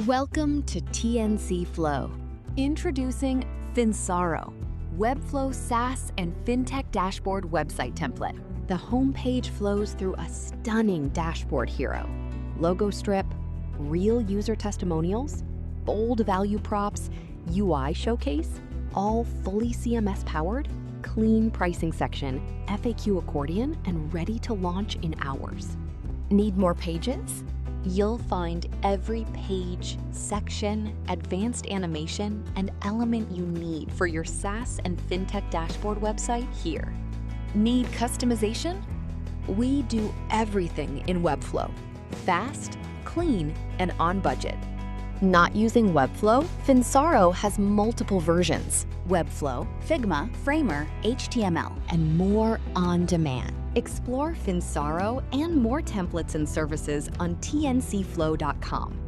Welcome to TNCFlow. Introducing Finsaro, Webflow SaaS and Fintech dashboard website template. The homepage flows through a stunning dashboard hero. Logo strip, real user testimonials, bold value props, UI showcase, all fully CMS powered, clean pricing section, FAQ accordion, and ready to launch in hours. Need more pages? You'll find every page, section, advanced animation, and element you need for your SaaS and Fintech dashboard website here. Need customization? We do everything in Webflow. Fast, clean, and on budget. Not using Webflow? Finsaro has multiple versions. Webflow, Figma, Framer, HTML, and more on demand. Explore Finsaro and more templates and services on tncflow.com.